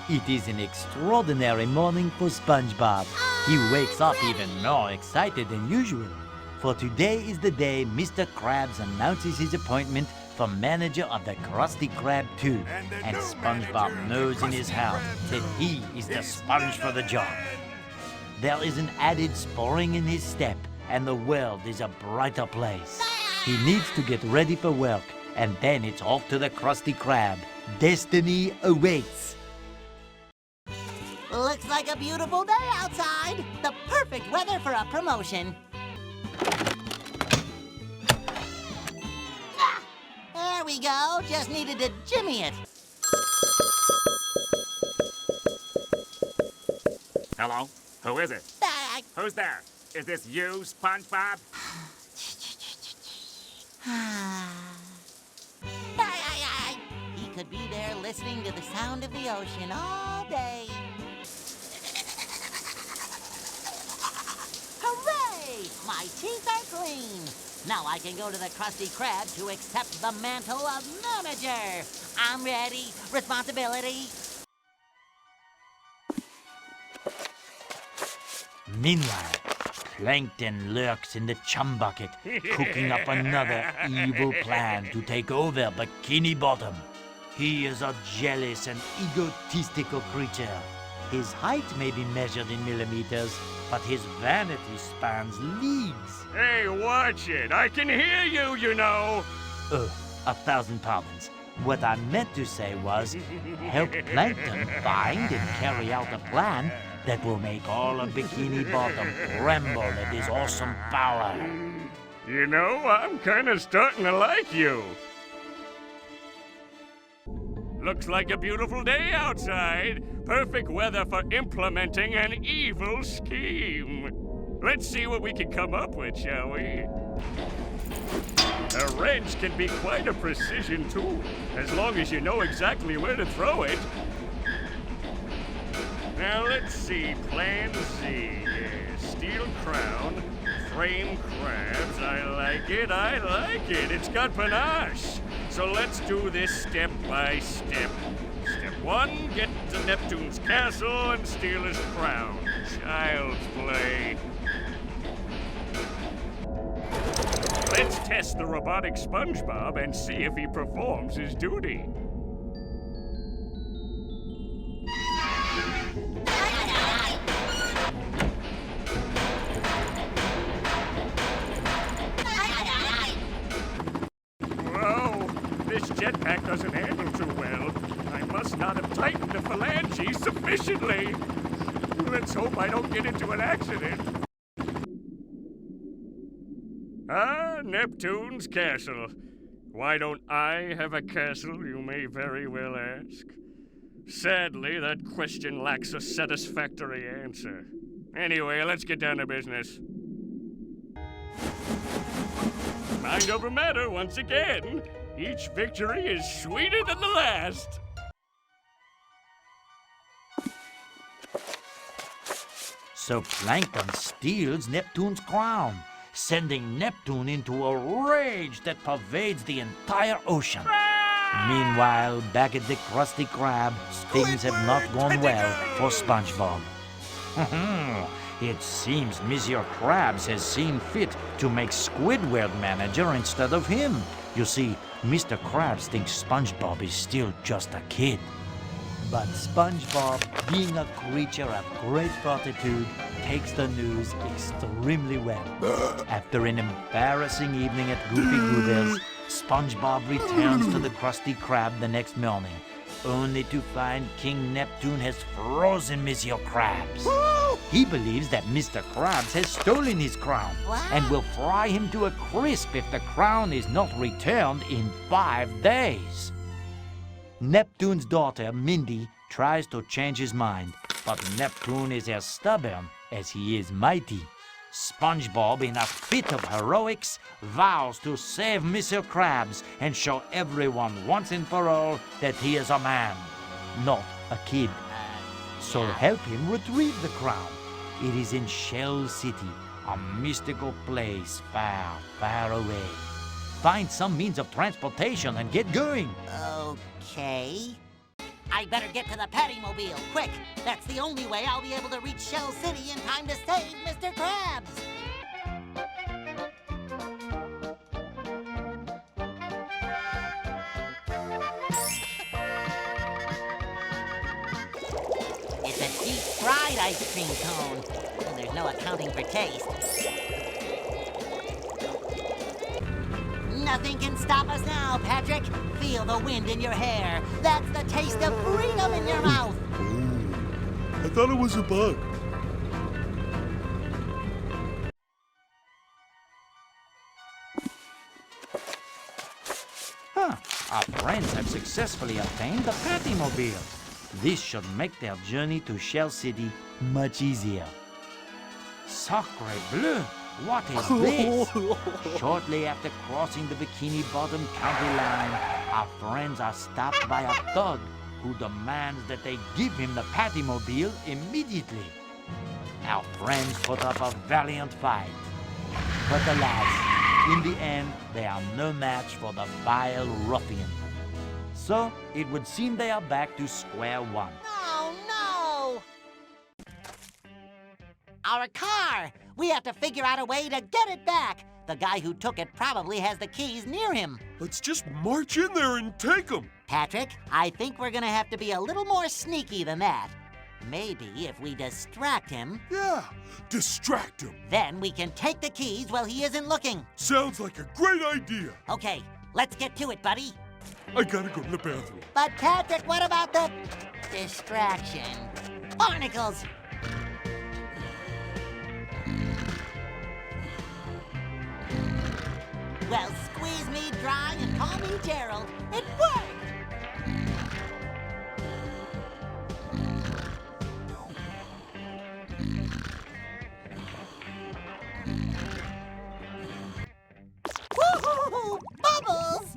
It is an extraordinary morning for SpongeBob. He wakes up even more excited than usual. For today is the day Mr. Krabs announces his appointment for manager of the Krusty Krab 2. And SpongeBob knows in his heart that he is the sponge for the job. There is an added spring in his step, and the world is a brighter place. He needs to get ready for work, and then it's off to the Krusty Krab. Destiny awaits. Looks like a beautiful day outside. The perfect weather for a promotion. There we go. Just needed to jimmy it. Hello? Who is it? Who's there? Is this you, SpongeBob? He could be there listening to the sound of the ocean all day. Hooray! My teeth are clean. Now I can go to the Krusty Krab to accept the mantle of manager. I'm ready. Responsibility. Meanwhile, Plankton lurks in the chum bucket, cooking up another evil plan to take over Bikini Bottom. He is a jealous and egotistical creature. His height may be measured in millimeters, but his vanity spans leagues. Hey, watch it! I can hear you, you know! Oh, 1,000 pardons. What I meant to say was, help Plankton find and carry out a plan that will make all of Bikini Bottom tremble at his awesome power. You know, I'm kind of starting to like you. Looks like a beautiful day outside. Perfect weather for implementing an evil scheme. Let's see what we can come up with, shall we? A wrench can be quite a precision tool, as long as you know exactly where to throw it. Now let's see, Plan Z. Steel crown, frame crabs. I like it. It's got panache. So let's do this step by step. Step 1, get to Neptune's castle and steal his crown. Child's play. Let's test the robotic SpongeBob and see if he performs his duty. Whoa, this jetpack doesn't handle too well. I must not have tightened the phalanges sufficiently. Let's hope I don't get into an accident. Neptune's castle. Why don't I have a castle, you may very well ask? Sadly, that question lacks a satisfactory answer. Anyway, let's get down to business. Mind over matter once again. Each victory is sweeter than the last. So Plankton steals Neptune's crown, sending Neptune into a rage that pervades the entire ocean. Meanwhile, back at the Krusty Krab, things have not gone well for SpongeBob. It seems Monsieur Krabs has seen fit to make Squidward manager instead of him. You see, Mr. Krabs thinks SpongeBob is still just a kid. But SpongeBob, being a creature of great fortitude, takes the news extremely well. After an embarrassing evening at Goofy Goober's, SpongeBob returns to the Krusty Krab the next morning, only to find King Neptune has frozen Monsieur Krabs. He believes that Mr. Krabs has stolen his crown and will fry him to a crisp if the crown is not returned in 5 days. Neptune's daughter, Mindy, tries to change his mind, but Neptune is as stubborn as he is mighty. SpongeBob, in a fit of heroics, vows to save Mr. Krabs and show everyone once and for all that he is a man, not a kid. So help him retrieve the crown. It is in Shell City, a mystical place far, far away. Find some means of transportation and get going. Okay. I I better get to the Pattymobile, quick. That's the only way I'll be able to reach Shell City in time to save Mr. Krabs. It's a deep-fried ice cream cone, and there's no accounting for taste. Nothing can stop us now, Patrick. Feel the wind in your hair. That's the taste of freedom in your mouth. I thought it was a bug. Our friends have successfully obtained the Pattymobile. This should make their journey to Shell City much easier. Sacre bleu! What is this? Shortly after crossing the Bikini Bottom county line, our friends are stopped by a thug who demands that they give him the Pattymobile immediately. Our friends put up a valiant fight. But alas, in the end, they are no match for the vile ruffian. So, it would seem they are back to square one. Oh, no! Our car! We have to figure out a way to get it back. The guy who took it probably has the keys near him. Let's just march in there and take them. Patrick, I think we're gonna have to be a little more sneaky than that. Maybe if we distract him, Yeah, distract him. then we can take the keys while he isn't looking. Sounds like a great idea. Okay, let's get to it, buddy. I gotta go to the bathroom. But Patrick, what about the distraction? Barnacles! Well, squeeze me dry and call me Gerald. It worked! Woo-hoo-hoo! Bubbles!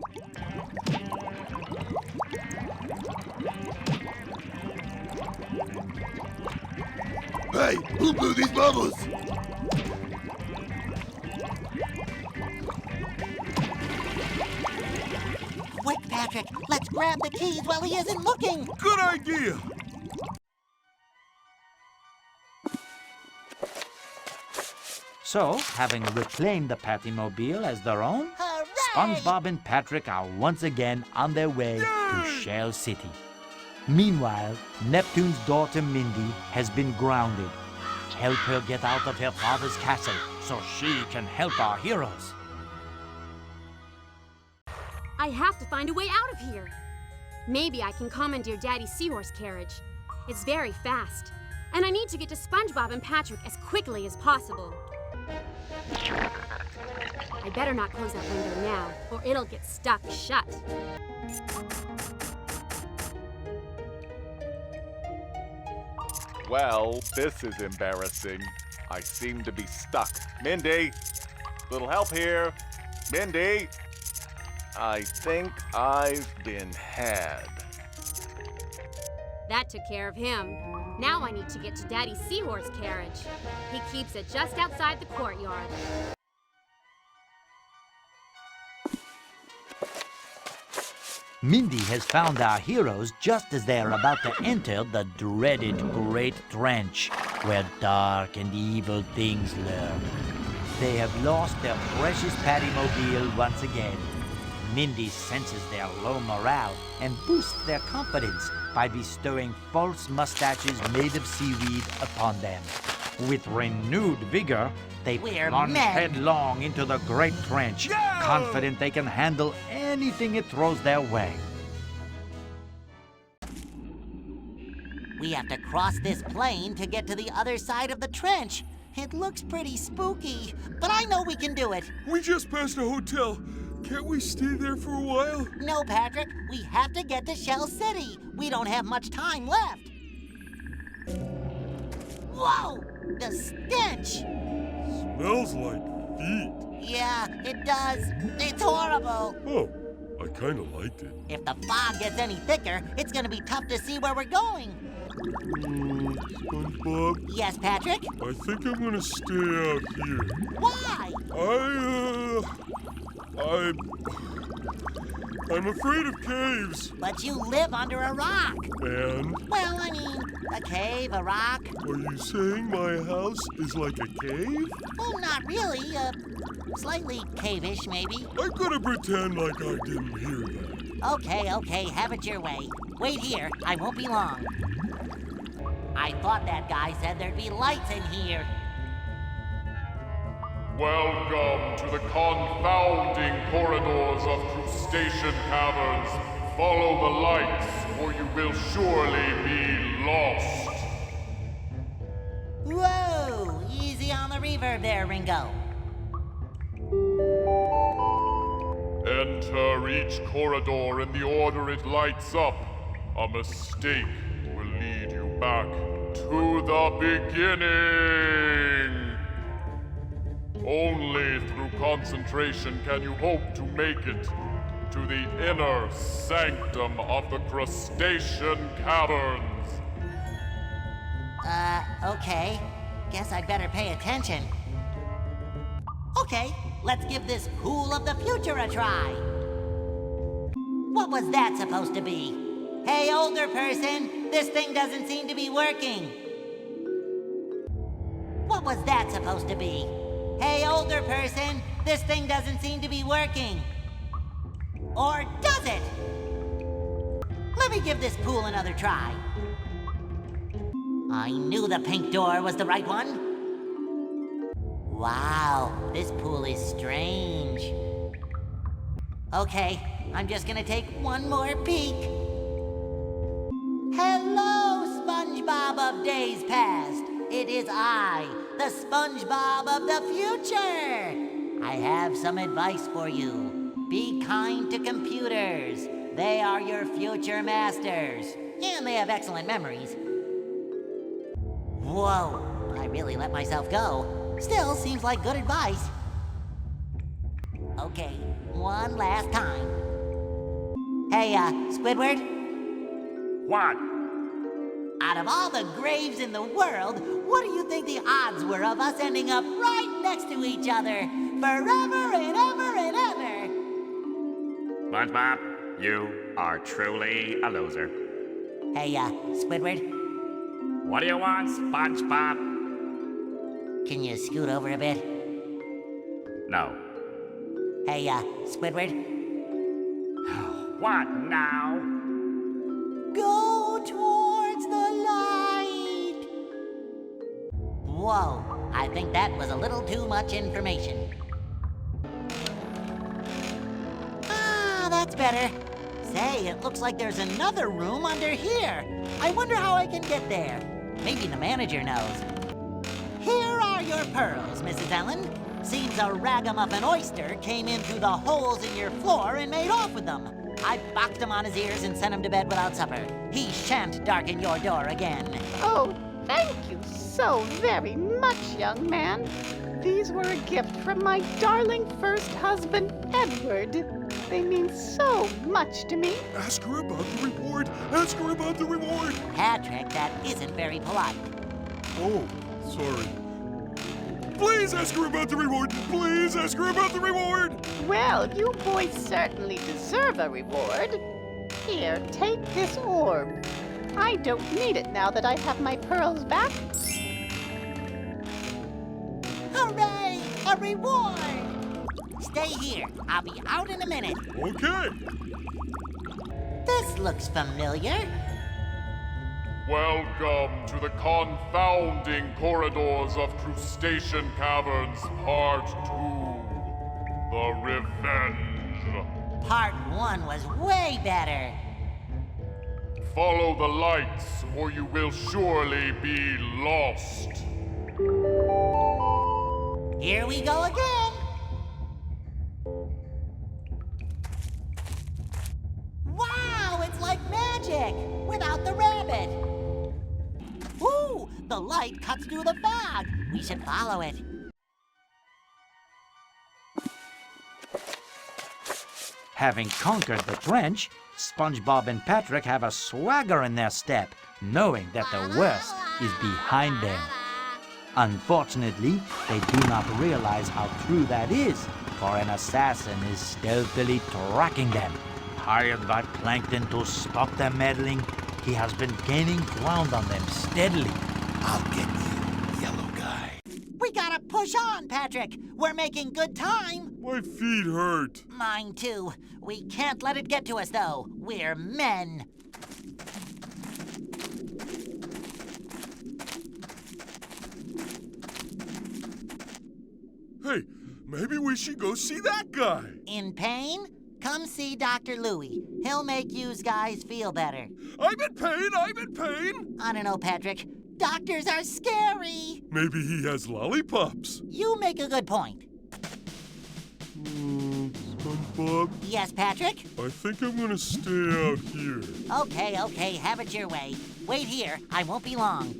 Hey, who blew these bubbles? Quick, Patrick, let's grab the keys while he isn't looking. Good idea. So, having reclaimed the Pattymobile as their own, Hooray! SpongeBob and Patrick are once again on their way to Shell City. Meanwhile, Neptune's daughter Mindy has been grounded. Help her get out of her father's castle so she can help our heroes. I have to find a way out of here. Maybe I can commandeer Daddy's seahorse carriage. It's very fast, and I need to get to SpongeBob and Patrick as quickly as possible. I better not close that window now, or it'll get stuck shut. Well, this is embarrassing. I seem to be stuck. Mindy! Little help here. Mindy! I think I've been had. That took care of him. Now I need to get to Daddy's seahorse carriage. He keeps it just outside the courtyard. Mindy has found our heroes just as they are about to enter the dreaded Great Trench, where dark and evil things lurk. They have lost their precious Pattymobile once again. Mindy senses their low morale and boosts their confidence by bestowing false mustaches made of seaweed upon them. With renewed vigor, they We're plunge men. headlong into the Great Trench, confident they can handle anything it throws their way. We have to cross this plain to get to the other side of the trench. It looks pretty spooky, but I know we can do it. We just passed a hotel. Can't we stay there for a while? No, Patrick, we have to get to Shell City. We don't have much time left. Whoa! The stench! Smells like feet. Yeah, it does. It's horrible. Oh, I kind of liked it. If the fog gets any thicker, it's gonna be tough to see where we're going. SpongeBob, Yes, Patrick? I think I'm gonna stay out here. Why? I'm afraid of caves. But you live under a rock. And Well, I mean, a cave, a rock. are you saying my house is like a cave? Well, not really. Slightly cave-ish, maybe. I'm gonna pretend like I didn't hear that. Okay, have it your way. Wait here, I won't be long. I thought that guy said there'd be lights in here. Welcome to the confounding corridors of crustacean caverns. Follow the lights, or you will surely be lost. Whoa! Easy on the reverb there, Ringo. Enter each corridor in the order it lights up. A mistake will lead you back to the beginning. Only through concentration can you hope to make it to the inner sanctum of the crustacean caverns. Okay. Guess I'd better pay attention. Okay, let's give this pool of the future a try. What was that supposed to be? Hey, older person, this thing doesn't seem to be working. What was that supposed to be? Hey, older person, this thing doesn't seem to be working. Or does it? Let me give this pool another try. I knew the pink door was the right one. Wow, this pool is strange. Okay, I'm just gonna take one more peek. Hello, SpongeBob of days past. It is I, the SpongeBob of the future. I have some advice for you. Be kind to computers. They are your future masters. And they have excellent memories. Whoa, I really let myself go. Still seems like good advice. Okay, one last time. Hey, Squidward? What? Out of all the graves in the world, what do you think the odds were of us ending up right next to each other forever and ever and ever? SpongeBob, you are truly a loser. Hey, Squidward, What do you want, SpongeBob? can you scoot over a bit? No. Hey, Squidward, What now? go towards the light. Whoa, I think that was a little too much information. Ah, that's better. Say, it looks like there's another room under here. I wonder how I can get there. Maybe the manager knows. Here are your pearls, Mrs. Ellen. Seems a ragamuffin oyster came in through the holes in your floor and made off with them. I boxed him on his ears and sent him to bed without supper. He shan't darken your door again. Oh, thank you so very much, young man. These were a gift from my darling first husband, Edward. They mean so much to me. Ask her about the reward. Ask her about the reward. Patrick, that isn't very polite. Oh, sorry. Please ask her about the reward. Please ask her about the reward. Well, you boys certainly deserve a reward. Here, take this orb. I don't need it now that I have my pearls back. Hooray! A reward! Stay here. I'll be out in a minute. Okay. This looks familiar. Welcome to the confounding corridors of crustacean caverns, Part 2. The Revenge. Part 1 was way better. Follow the lights, or you will surely be lost. Here we go again. Wow, it's like magic without the rabbit. Ooh, the light cuts through the fog. We should follow it. Having conquered the trench, SpongeBob and Patrick have a swagger in their step, knowing that the worst is behind them. Unfortunately, they do not realize how true that is, for an assassin is stealthily tracking them. Hired by Plankton to stop them meddling, he has been gaining ground on them steadily. I'll get you, yellow guy. We gotta push on, Patrick. We're making good time. My feet hurt. Mine too. We can't let it get to us, though. We're men. Hey, maybe we should go see that guy. In pain? Come see Dr. Louie. He'll make yous guys feel better. I'm in pain, I'm in pain. I don't know, Patrick. Doctors are scary. Maybe he has lollipops. You make a good point. SpongeBob, Yes, Patrick? I think I'm gonna stay out here. Okay, have it your way. Wait here. I won't be long.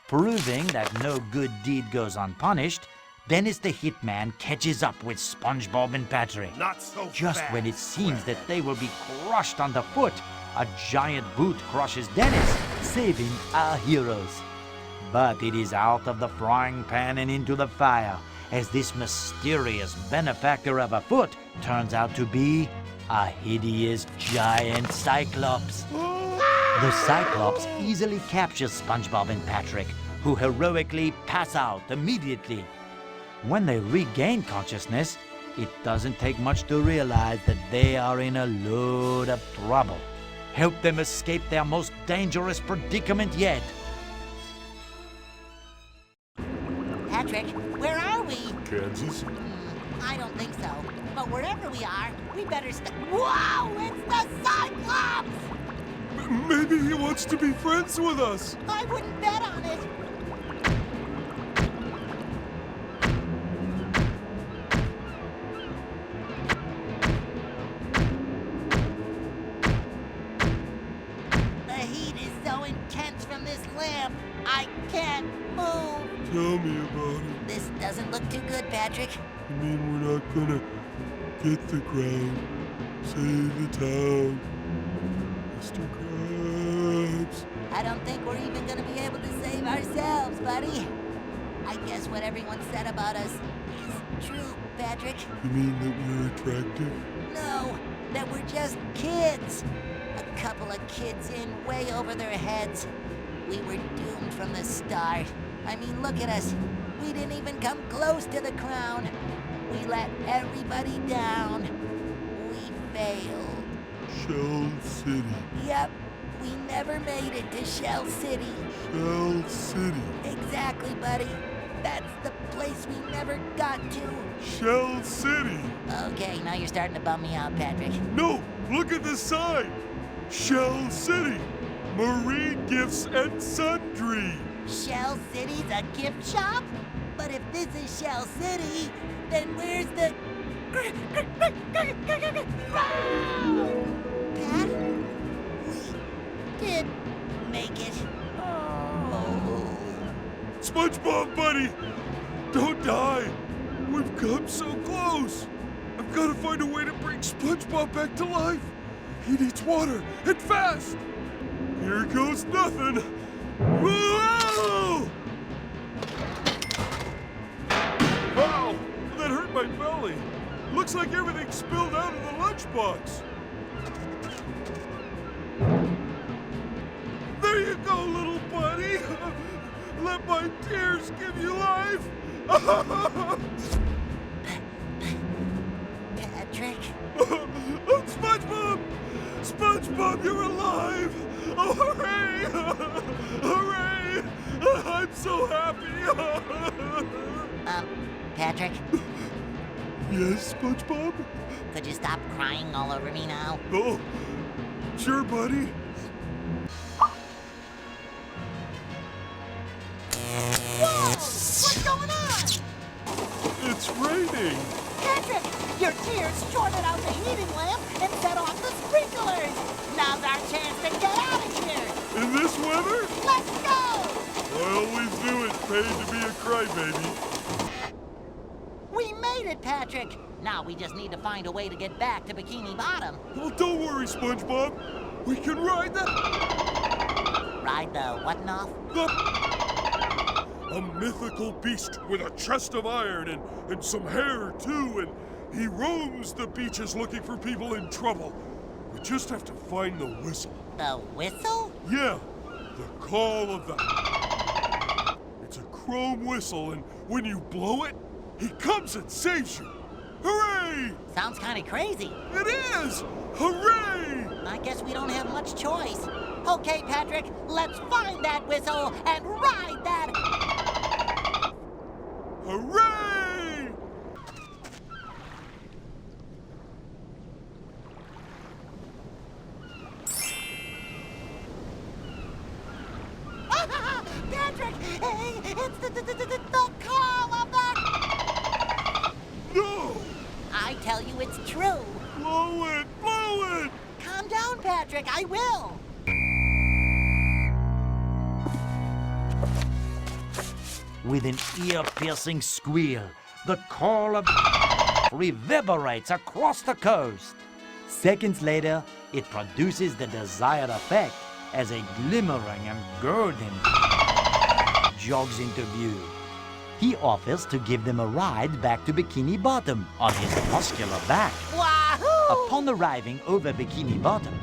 Proving that no good deed goes unpunished, Dennis the Hitman catches up with SpongeBob and Patrick. Not so Just fast. when it seems that they will be crushed underfoot, a giant boot crushes Dennis, saving our heroes. But it is out of the frying pan and into the fire, as this mysterious benefactor of a foot turns out to be a hideous giant Cyclops. The Cyclops easily captures SpongeBob and Patrick, who heroically pass out immediately. When they regain consciousness, it doesn't take much to realize that they are in a load of trouble. Help them escape their most dangerous predicament yet. Patrick, where are we? Kansas? I don't think so. But wherever we are, we better Whoa! It's the Cyclops! Maybe he wants to be friends with us. I wouldn't bet on it. The heat is so intense from this lamp. I can't move. Tell me about it. This doesn't look too good, Patrick. You mean we're not gonna get the crown, save the town, Mr. Krabs? I don't think we're even gonna be able to save ourselves, buddy. I guess what everyone said about us is true, Patrick. You mean that we're attractive? No, that we're just kids. A couple of kids in way over their heads. We were doomed from the start. I mean, look at us. We didn't even come close to the crown. We let everybody down. We failed. Shell City. Yep, we never made it to Shell City. Shell City. Exactly, buddy. That's the place we never got to. Shell City. Okay, now you're starting to bum me out, Patrick. No, look at the sign. Shell City. Marine Gifts and Sundry. Shell City's a gift shop? But if this is Shell City, then where's the... Pat? We did make it. Oh. SpongeBob, buddy! Don't die! We've come so close! I've got to find a way to bring SpongeBob back to life! He needs water, and fast! Here goes nothing! Whoa! Wow! That hurt my belly! Looks like everything spilled out of the lunchbox! There you go, little buddy! Let my tears give you life! Patrick? Oh, SpongeBob! SpongeBob, you're alive! Oh, hooray! Hooray! I'm so happy! Patrick, Yes, SpongeBob? could you stop crying all over me now? Oh, sure, buddy. Whoa! What's going on? It's raining. Patrick, your tears shorted out the heating lamp and set off the sprinklers. Now's our chance to get out of here. In this weather? Let's go! I always knew it paid to be a crybaby. We made it, Patrick. Now we just need to find a way to get back to Bikini Bottom. Well, don't worry, SpongeBob. We can ride the Ride the what off? a mythical beast with a chest of iron and some hair, too, and he roams the beaches looking for people in trouble. We just have to find the whistle. The whistle? Yeah, the call of the... It's a chrome whistle, and when you blow it, he comes and saves you. Hooray! Sounds kind of crazy. It is! Hooray! I guess we don't have much choice. Okay, Patrick, let's find that whistle and ride that... Hooray! Patrick, hey, it's the call of the... No! I tell you it's true. Blow it! Blow it! Calm down, Patrick, I will. With an ear-piercing squeal, the call of reverberates across the coast. Seconds later, it produces the desired effect as a glimmering and golden jogs into view. He offers to give them a ride back to Bikini Bottom on his muscular back. Wahoo! Upon arriving over Bikini Bottom,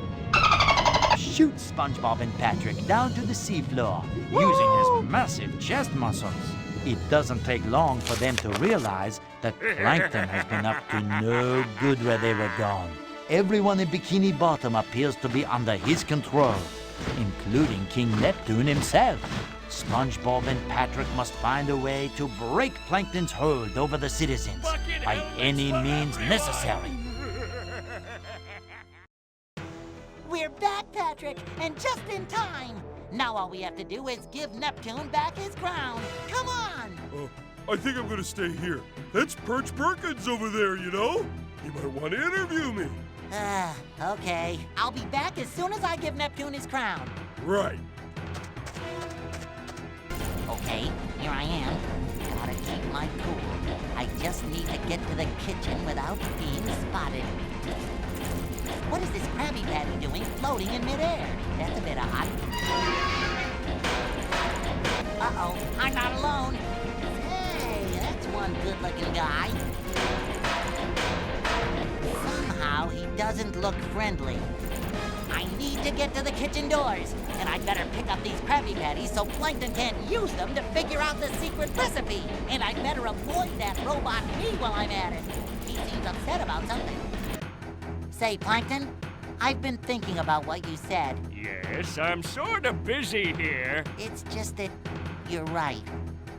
shoots SpongeBob and Patrick down to the seafloor using his massive chest muscles. It doesn't take long for them to realize that Plankton has been up to no good where they were gone. Everyone in Bikini Bottom appears to be under his control, including King Neptune himself. SpongeBob and Patrick must find a way to break Plankton's hold over the citizens by any means necessary. We're back, Patrick, and just in time. Now all we have to do is give Neptune back his crown. Come on! I think I'm gonna stay here. That's Perch Perkins over there, you know? He might want to interview me. Okay. I'll be back as soon as I give Neptune his crown. Right. Okay, here I am. Gotta keep my cool. I just need to get to the kitchen without being spotted. What is this Krabby Patty doing floating in midair? That's a bit odd. Uh-oh, I'm not alone. Hey, that's one good-looking guy. Somehow he doesn't look friendly. I need to get to the kitchen doors, and I'd better pick up these Krabby Patties so Plankton can't use them to figure out the secret recipe. And I'd better avoid that robot me while I'm at it. He seems upset about something. Say, Plankton, I've been thinking about what you said. Yes, I'm sort of busy here. It's just that you're right.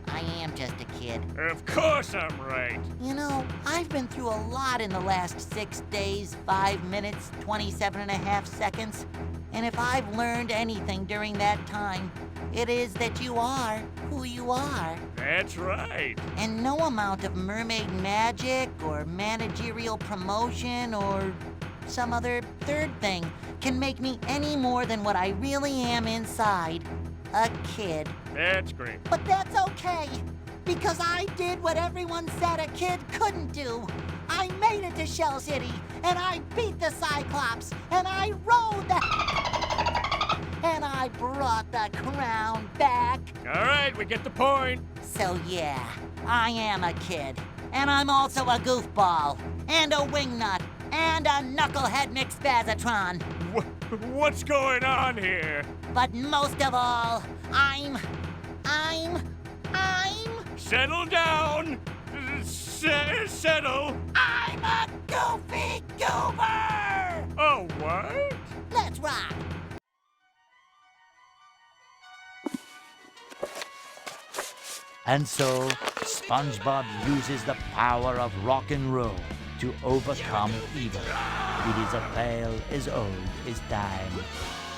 I am just a kid. Of course I'm right. You know, I've been through a lot in the last 6 days, 5 minutes, 27.5 seconds. And if I've learned anything during that time, it is that you are who you are. That's right. And no amount of mermaid magic or managerial promotion or some other third thing can make me any more than what I really am inside. A kid. That's great. But that's okay, because I did what everyone said a kid couldn't do. I made it to Shell City, and I beat the Cyclops, and I rode the... and I brought the crown back. All right, we get the point. So yeah, I am a kid, and I'm also a goofball, and a wingnut, and a knucklehead McSpazatron. What's going on here? But most of all, I'm... Settle down. Settle. I'm a goofy goober! Oh, what? Let's rock! And so, SpongeBob uses the power of rock and roll to overcome evil. It is a tale as old as time.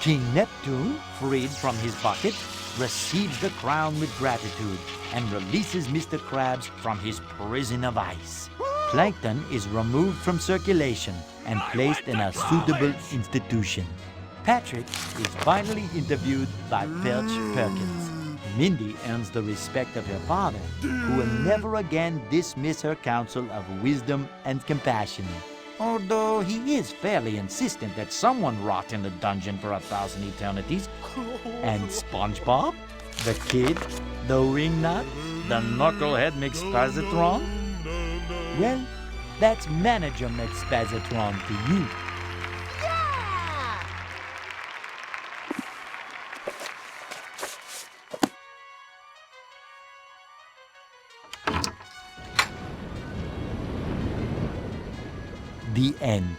King Neptune, freed from his bucket, receives the crown with gratitude and releases Mr. Krabs from his prison of ice. Plankton is removed from circulation and placed in a suitable institution. Patrick is finally interviewed by Perch Perkins. Mindy earns the respect of her father, who will never again dismiss her counsel of wisdom and compassion. Although he is fairly insistent that someone rot in the dungeon for 1,000 eternities. And SpongeBob, the kid, The wingnut? The knucklehead McSpazatron? Well, that's Manager McSpazatron to you. Yeah! The end.